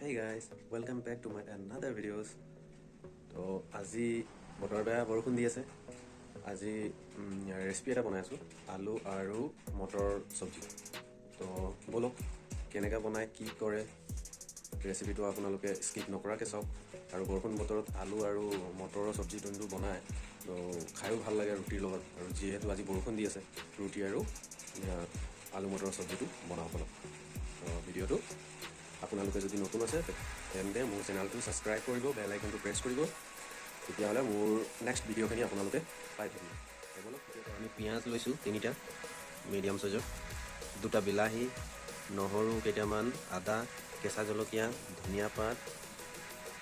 Hi guys, welcome back to my another videos. তো আজি বতৰ বেয়া বৰষুণ দি আছে। আজি ৰেচিপি এটা বনাই আছো আলু আৰু মটৰ সবজি। তো বলক কেনেকা বনাই কি কৰে ৰেচিপিটো আপোনালোকে স্কিপ নকৰাকে চাওক। আৰু বৰষুণ বতৰত আলু আৰু মটৰৰ সবজি যোনটো বনায় তো খায়ো ভাল লাগে ৰুটিৰ লগত। আৰু যিহেতু আজি বৰষুণ দি আছে ৰুটি আৰু আলু মটৰৰ সবজিটো বনাব অলপ। তো ভিডিঅ'টো আপোনালোকে যদি নতুন আছে তেন্তে মোৰ চেনেলটো ছাবস্ক্ৰাইব কৰিব, বেল আইকনটো প্ৰেছ কৰিব, তেতিয়াহ'লে মোৰ নেক্সট ভিডিঅ'খিনি আপোনালোকে পাই থাকিব। আমি পিঁয়াজ লৈছোঁ 3টা মিডিয়াম চাইজৰ, 2টা বিলাহী, নহৰু কেইটামান, আদা, কেঁচা জলকীয়া, ধনিয়া পাত,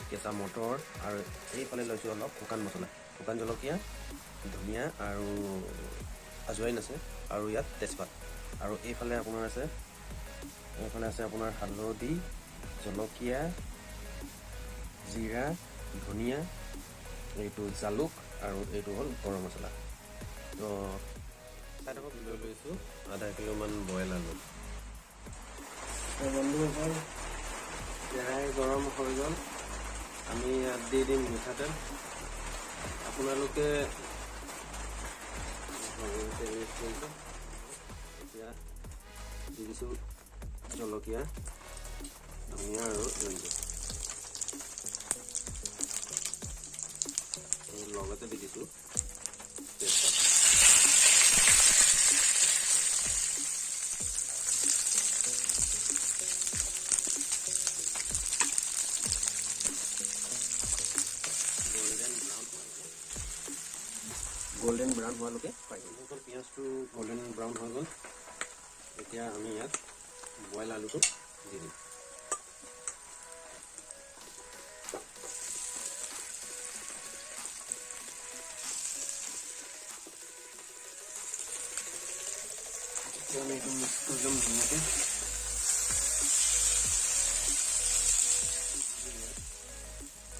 কেঁচা মটৰ আৰু এইফালে লৈছোঁ অলপ শুকান মছলা, শুকান জলকীয়া, ধনিয়া আৰু আজৱাইন আছে আৰু ইয়াত তেজপাত। আৰু এইফালে আছে আপোনাৰ হালধি, জলকীয়া, জিৰা, ধনিয়া, এইটো জালুক আৰু এইটো হ'ল গৰম মছলা। তো চাইডক লৈ লৈছোঁ আধা কিলোমান বইল আলু। বন্ধুসকল কেৰাহী গৰম হৈ গ'ল, আমি ইয়াত দি দিম মিঠাতেল। আপোনালোকে এতিয়া দি দিছোঁ জলকীয়া, ধনিয়া আৰু লগতে দি দিছোঁ তেজপাত। গোল্ডেন ব্ৰাউন হোৱালৈকে ফ্ৰাই কৰিম। অকল পিঁয়াজটো গোল্ডেন ব্ৰাউন হৈ গ'ল, এতিয়া আমি ইয়াত বইল আলুটো দি দিম। আমি এইটো মিক্স কৰি দিম ধুনীয়াকৈ।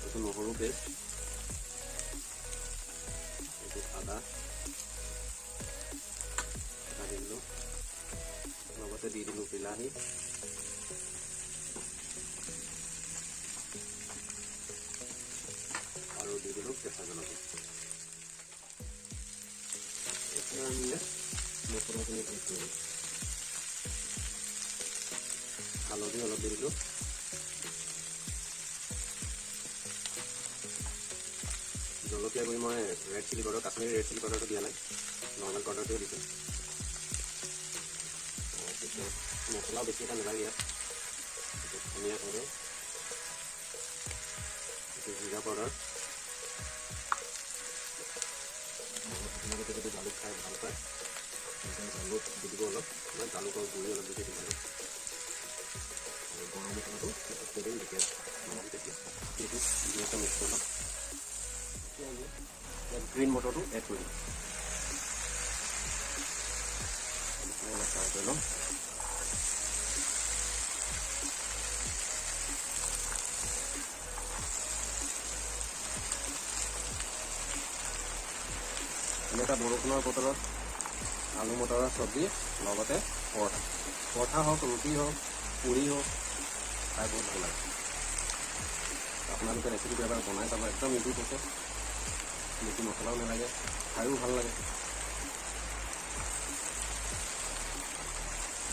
এইটো নহৰু পেষ্ট, এইটো আদা দি দিলোঁ, লগতে দি দিলোঁ বিলাহী, আৰু দি দিলোঁ কেঁচা জলকীয়া। এতিয়া আমি মছলাখিনি দি দিলোঁ, হালধি অলপ দি দিলোঁ, জলকীয়া গুড়ি মই red chilli powder, Kashmiri red chilli পাউডাৰটো দিয়া নাই, নৰ্মেল পাউডাৰটোৱে দিছোঁ। মছলাও বেছি এটা নালাগে ইয়াত। ধনিয়া পাউডাৰ, জিৰা পাউডাৰ, আপোনালোকে যদি জালুক খাই ভাল পায় জালুক দি দিব অলপ, মই জালুকৰ গুড়ি অলপ দি দিম আৰু গৰম মছলাটো দি দিম তেতিয়া এইটো ধুনীয়াকৈ মিক্স কৰি ল'ম। এতিয়া আমি ইয়াত গ্ৰীণ মটৰটো এড কৰি দিম, ফ্ৰাই কৰি ল'ম। এনেকুৱা বৰষুণৰ বতৰত আলু মটৰৰ চব্জি লগতে পৰঠা হওক, ৰুটি হওক, পুৰি হওক, খাই বহুত ভাল লাগে। আপোনালোকে ৰেচিপিটো এবাৰ বনাই চাব, একদম ইজি প্ৰচেছ, বেছি মছলাও নালাগে, খায়ো ভাল লাগে।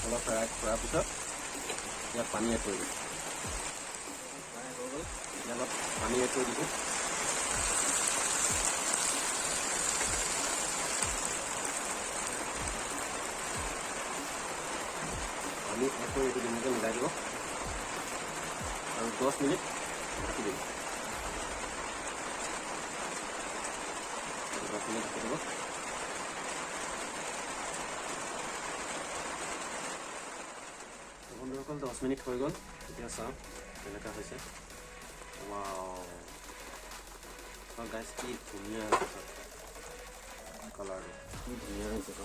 অলপ ফ্ৰাই কৰাৰ পিছত ইয়াত পানী এড কৰি দিম। ফ্ৰাই হৈ গ'ল, এতিয়া অলপ পানী এড কৰি দিছোঁ। পানী এড কৰি এইটো ধুনীয়াকৈ মিলাই দিব আৰু 10 মিনিট ঢাকি দিব। 10 মিনিট ঢাকি দিব। বন্ধুসকল 10 মিনিট হৈ গ'ল, এতিয়া চাওক কেনেকুৱা হৈছে। ৱাও গাইজ, কি ধুনীয়া হৈছে কালাৰটো, কি ধুনীয়া হৈছে। তো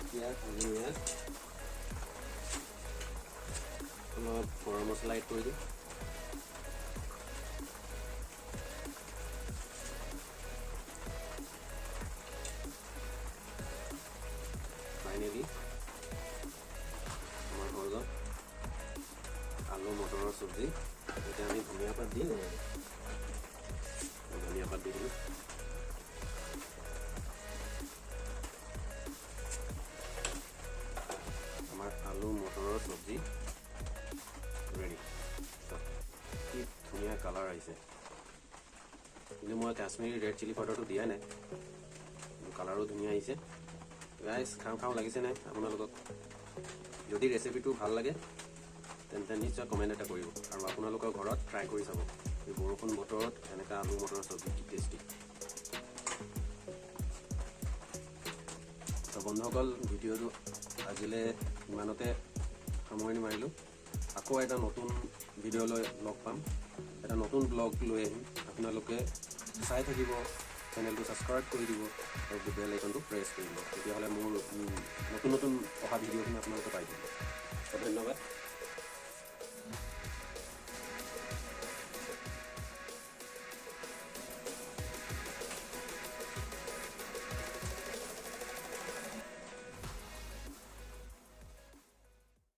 এতিয়া আমি ইয়াত অলপ গৰম মছলা এড কৰি দিম। ফাইনেলি আমাৰ হৈ গ'ল আলু মটৰৰ চব্জি। এতিয়া আমি ধনিয়া পাত দি ধনিয়া পাত দি দিলোঁ। আমাৰ আলু মটৰৰ চব্জি ৰেডি। কি ধুনীয়া কালাৰ আহিছে, কিন্তু মই কাশ্মীৰী ৰেড চিলি পাউডাৰটো দিয়াই নাই, কালাৰো ধুনীয়া আহিছে। গাইজ খাওঁ খাওঁ লাগিছে নাই আপোনালোকক? যদি ৰেচিপিটো ভাল লাগে তেন্তে নিশ্চয় কমেণ্ট এটা কৰিব, আৰু আপোনালোকৰ ঘৰত ট্ৰাই কৰি চাব। এই বৰষুণ বতৰত এনেকুৱা আলু মটৰৰ চব্জি কি টেষ্টি। তো বন্ধুসকল, ভিডিঅ'টো আজিলৈ ইমানতে সামৰণি মাৰিলোঁ। আকৌ এটা নতুন ভিডিঅ' লৈ লগ পাম, এটা নতুন ব্লগ লৈ আহিম। আপোনালোকে চাই থাকিব, চেনেলটো ছাবস্ক্ৰাইব কৰি দিব আৰু বেল আইকনটো প্ৰেছ কৰিব, তেতিয়াহ'লে মোৰ নতুন নতুন অহা ভিডিঅ'খিনি আপোনালোকে পাই যাব। ধন্যবাদ।